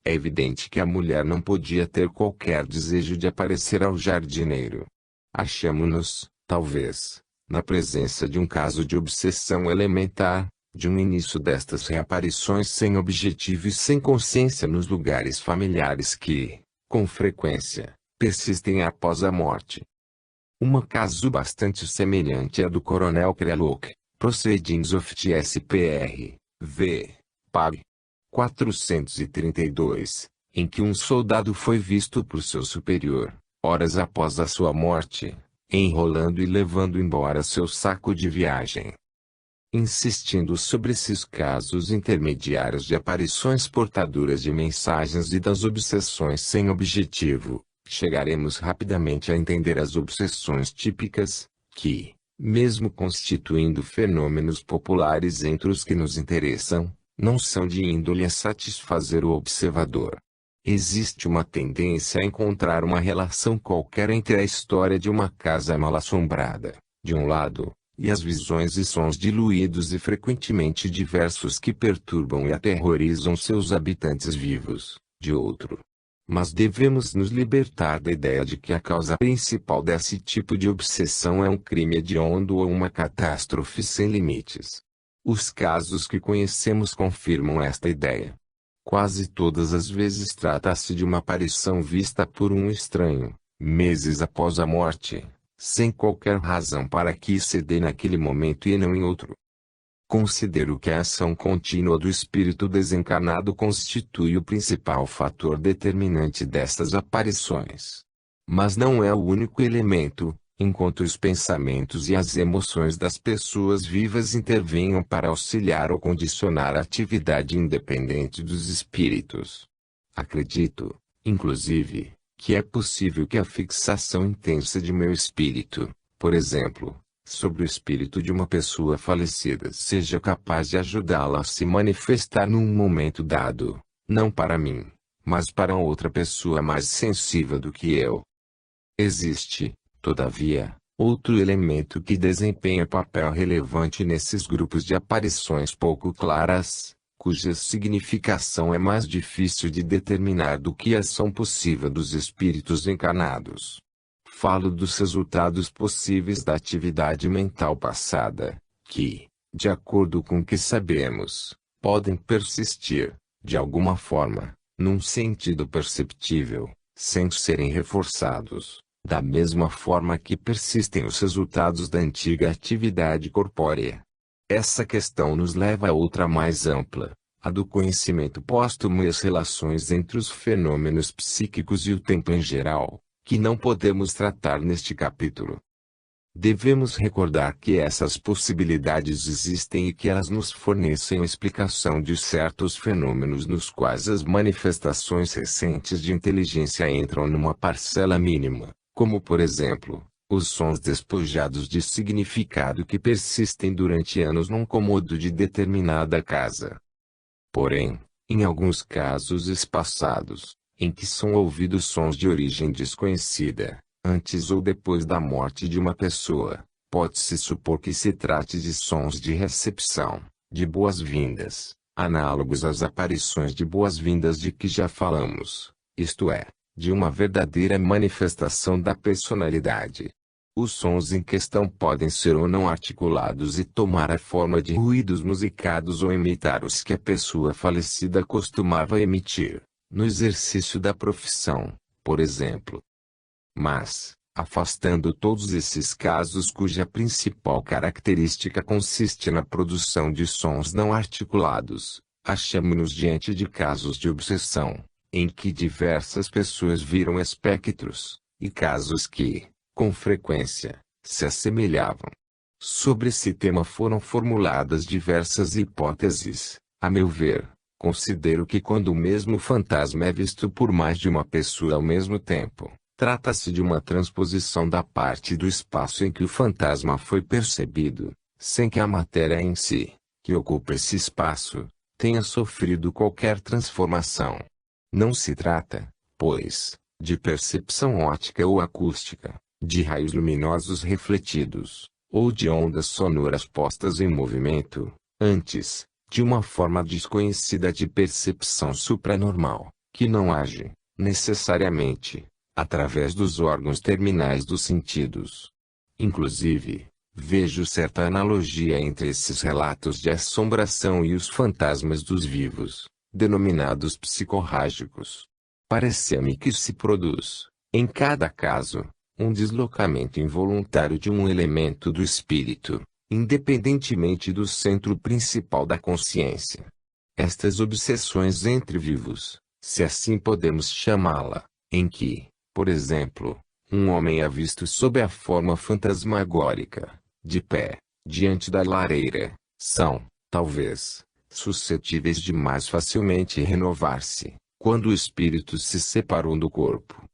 É evidente que a mulher não podia ter qualquer desejo de aparecer ao jardineiro. Achamo-nos, talvez, na presença de um caso de obsessão elementar, de um início destas reaparições sem objetivo e sem consciência nos lugares familiares que, com frequência, persistem após a morte. Um caso bastante semelhante é do Coronel Kreluk, Proceedings of the SPR, v. Pag. 432, em que um soldado foi visto por seu superior, horas após a sua morte, enrolando e levando embora seu saco de viagem. Insistindo sobre esses casos intermediários de aparições portadoras de mensagens e das obsessões sem objetivo, chegaremos rapidamente a entender as obsessões típicas, que, mesmo constituindo fenômenos populares entre os que nos interessam, não são de índole a satisfazer o observador. Existe uma tendência a encontrar uma relação qualquer entre a história de uma casa mal-assombrada, de um lado, e as visões e sons diluídos e frequentemente diversos que perturbam e aterrorizam seus habitantes vivos, de outro. Mas devemos nos libertar da ideia de que a causa principal desse tipo de obsessão é um crime hediondo ou uma catástrofe sem limites. Os casos que conhecemos confirmam esta ideia. Quase todas as vezes trata-se de uma aparição vista por um estranho, meses após a morte, sem qualquer razão para que se dê naquele momento e não em outro. Considero que a ação contínua do espírito desencarnado constitui o principal fator determinante destas aparições. Mas não é o único elemento, enquanto os pensamentos e as emoções das pessoas vivas intervenham para auxiliar ou condicionar a atividade independente dos espíritos. Acredito, inclusive, que é possível que a fixação intensa de meu espírito, por exemplo, sobre o espírito de uma pessoa falecida seja capaz de ajudá-la a se manifestar num momento dado, não para mim, mas para outra pessoa mais sensível do que eu. Existe, todavia, outro elemento que desempenha papel relevante nesses grupos de aparições pouco claras, cuja significação é mais difícil de determinar do que a ação possível dos espíritos encarnados. Falo dos resultados possíveis da atividade mental passada, que, de acordo com o que sabemos, podem persistir, de alguma forma, num sentido perceptível, sem serem reforçados, da mesma forma que persistem os resultados da antiga atividade corpórea. Essa questão nos leva a outra mais ampla, a do conhecimento póstumo e as relações entre os fenômenos psíquicos e o tempo em geral, que não podemos tratar neste capítulo. Devemos recordar que essas possibilidades existem e que elas nos fornecem a explicação de certos fenômenos nos quais as manifestações recentes de inteligência entram numa parcela mínima, como por exemplo, os sons despojados de significado que persistem durante anos num cômodo de determinada casa. Porém, em alguns casos espaçados, em que são ouvidos sons de origem desconhecida, antes ou depois da morte de uma pessoa, pode-se supor que se trate de sons de recepção, de boas-vindas, análogos às aparições de boas-vindas de que já falamos, isto é, de uma verdadeira manifestação da personalidade. Os sons em questão podem ser ou não articulados e tomar a forma de ruídos musicados ou imitar os que a pessoa falecida costumava emitir, no exercício da profissão, por exemplo. Mas, afastando todos esses casos cuja principal característica consiste na produção de sons não articulados, achamo-nos diante de casos de obsessão, em que diversas pessoas viram espectros, e casos que, com frequência, se assemelhavam. Sobre esse tema foram formuladas diversas hipóteses. A meu ver, considero que quando o mesmo fantasma é visto por mais de uma pessoa ao mesmo tempo, trata-se de uma transposição da parte do espaço em que o fantasma foi percebido, sem que a matéria em si, que ocupa esse espaço, tenha sofrido qualquer transformação. Não se trata, pois, de percepção óptica ou acústica, de raios luminosos refletidos, ou de ondas sonoras postas em movimento, antes, de uma forma desconhecida de percepção supranormal, que não age, necessariamente, através dos órgãos terminais dos sentidos. Inclusive, vejo certa analogia entre esses relatos de assombração e os fantasmas dos vivos, denominados psicorrágicos. Parece-me que se produz, em cada caso, um deslocamento involuntário de um elemento do espírito, independentemente do centro principal da consciência. Estas obsessões entre vivos, se assim podemos chamá-la, em que, por exemplo, um homem é visto sob a forma fantasmagórica, de pé, diante da lareira, são, talvez, suscetíveis de mais facilmente renovar-se, quando o espírito se separou do corpo.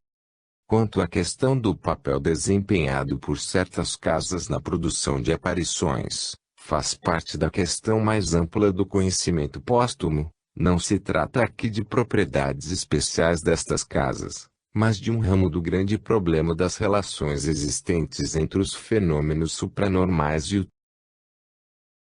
Quanto à questão do papel desempenhado por certas casas na produção de aparições, faz parte da questão mais ampla do conhecimento póstumo. Não se trata aqui de propriedades especiais destas casas, mas de um ramo do grande problema das relações existentes entre os fenômenos supranormais e o